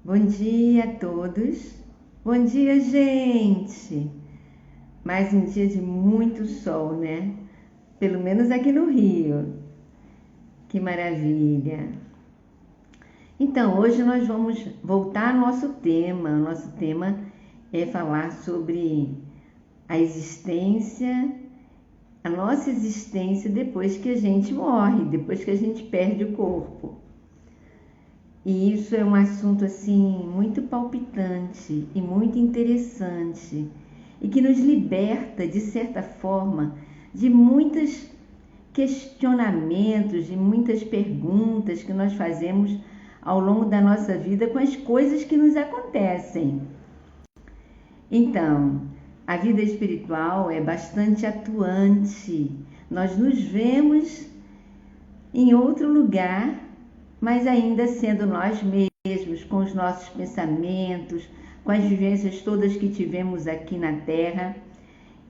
Bom dia a todos. Bom dia, gente. Mais um dia de muito sol, né? Pelo menos aqui no Rio. Que maravilha. Então, hoje nós vamos voltar ao nosso tema. O nosso tema é falar sobre a existência, a nossa existência depois que a gente morre, depois que a gente perde o corpo. E isso é um assunto assim muito palpitante e muito interessante e que nos liberta de certa forma de muitos questionamentos, de muitas perguntas que nós fazemos ao longo da nossa vida com as coisas que nos acontecem. Então, a vida espiritual é bastante atuante. Nós nos vemos em outro lugar, mas ainda sendo nós mesmos, com os nossos pensamentos, com as vivências todas que tivemos aqui na Terra,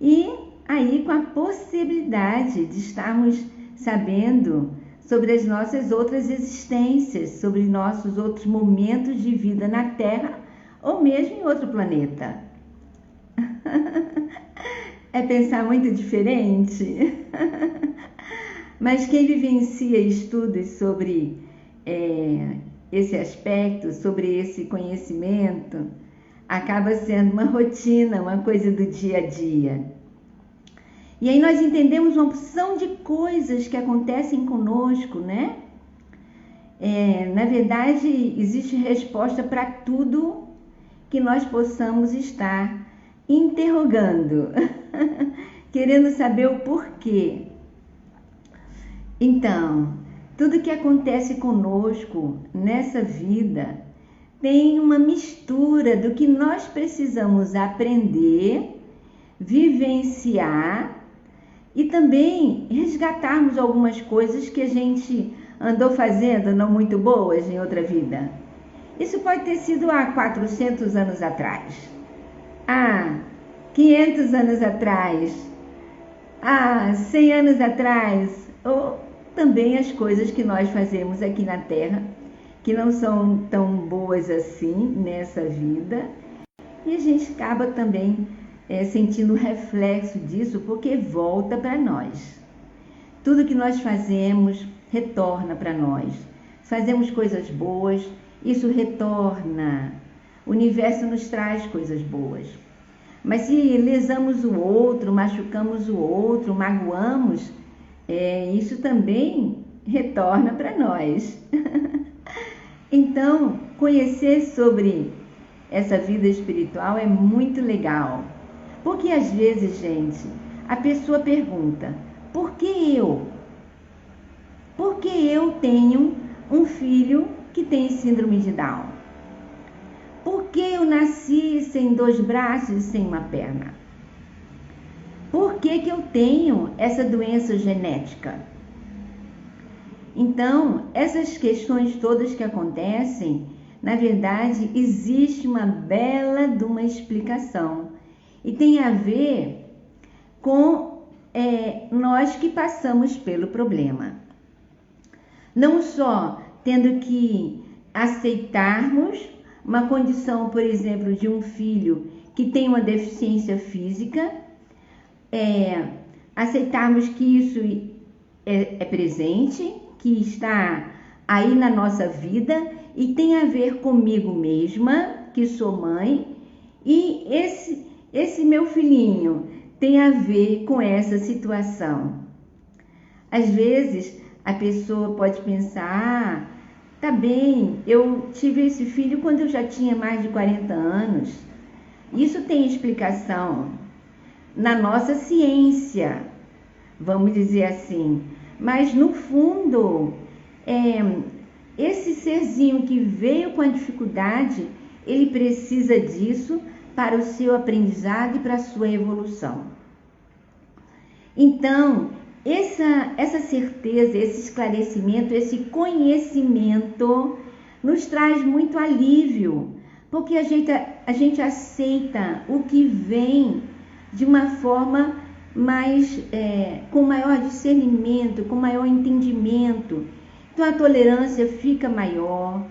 e aí com a possibilidade de estarmos sabendo sobre as nossas outras existências, sobre nossos outros momentos de vida na Terra ou mesmo em outro planeta. É pensar muito diferente? Mas quem vivencia estudos sobre esse aspecto, sobre esse conhecimento, acaba sendo uma rotina, uma coisa do dia a dia. E aí nós entendemos uma opção de coisas que acontecem conosco, né? Na verdade, existe resposta para tudo que nós possamos estar interrogando, querendo saber o porquê. Então, tudo que acontece conosco nessa vida tem uma mistura do que nós precisamos aprender, vivenciar e também resgatarmos algumas coisas que a gente andou fazendo não muito boas em outra vida. Isso pode ter sido há 400 anos atrás, há 500 anos atrás, há 100 anos atrás, ou também as coisas que nós fazemos aqui na Terra, que não são tão boas assim nessa vida, e a gente acaba também sentindo o reflexo disso, porque volta para nós. Tudo que nós fazemos retorna para nós. Fazemos coisas boas, isso retorna. O universo nos traz coisas boas. Mas se lesamos o outro, machucamos o outro, magoamos, isso também retorna para nós. Então, conhecer sobre essa vida espiritual é muito legal. Porque às vezes, gente, a pessoa pergunta: por que eu? Por que eu tenho um filho que tem síndrome de Down? Por que eu nasci sem 2 braços e sem uma perna? Por que eu tenho essa doença genética? Então, essas questões todas que acontecem, na verdade, existe uma bela de uma explicação. E tem a ver com nós que passamos pelo problema. Não só tendo que aceitarmos uma condição, por exemplo, de um filho que tem uma deficiência física, aceitarmos que isso é presente, que está aí na nossa vida e tem a ver comigo mesma, que sou mãe, e esse meu filhinho tem a ver com essa situação. Às vezes a pessoa pode pensar: tá bem, eu tive esse filho quando eu já tinha mais de 40 anos. Isso tem explicação na nossa ciência, vamos dizer assim. Mas no fundo, esse serzinho que veio com a dificuldade, ele precisa disso para o seu aprendizado e para a sua evolução. Então, essa certeza, esse esclarecimento, esse conhecimento nos traz muito alívio, porque a gente aceita o que vem de uma forma mais, com maior discernimento, com maior entendimento. Então a tolerância fica maior,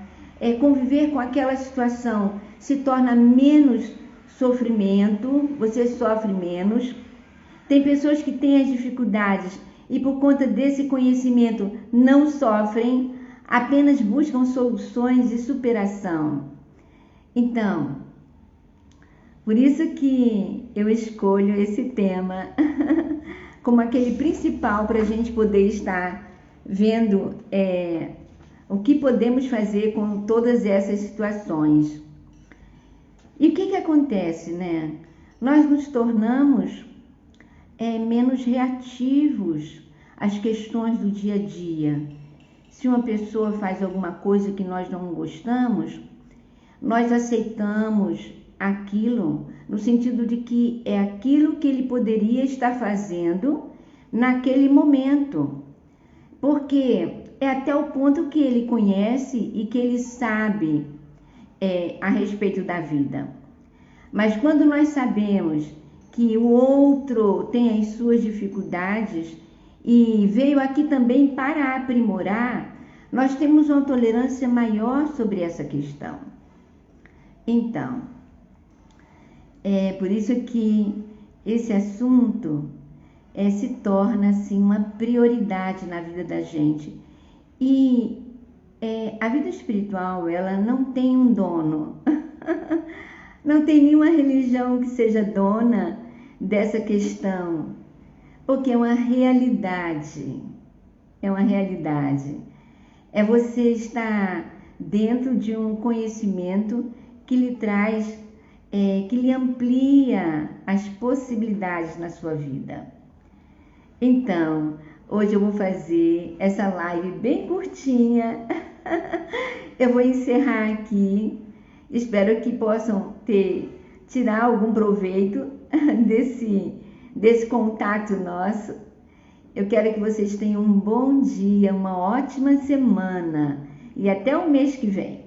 conviver com aquela situação se torna menos sofrimento, você sofre menos. Tem pessoas que têm as dificuldades e por conta desse conhecimento não sofrem, apenas buscam soluções e superação. Então, por isso que eu escolho esse tema como aquele principal para a gente poder estar vendo o que podemos fazer com todas essas situações. E o que acontece, né? Nós nos tornamos menos reativos às questões do dia a dia. Se uma pessoa faz alguma coisa que nós não gostamos, nós aceitamos aquilo no sentido de que é aquilo que ele poderia estar fazendo naquele momento. Porque é até o ponto que ele conhece e que ele sabe a respeito da vida. Mas quando nós sabemos que o outro tem as suas dificuldades e veio aqui também para aprimorar, nós temos uma tolerância maior sobre essa questão. Então, é por isso que esse assunto se torna assim uma prioridade na vida da gente. E a vida espiritual, ela não tem um dono. Não tem nenhuma religião que seja dona dessa questão, porque é uma realidade. É uma realidade. É você estar dentro de um conhecimento que lhe traz, que lhe amplia as possibilidades na sua vida. Então, hoje eu vou fazer essa live bem curtinha. Eu vou encerrar aqui. Espero que possam tirar algum proveito desse contato nosso. Eu quero que vocês tenham um bom dia, uma ótima semana e até o mês que vem.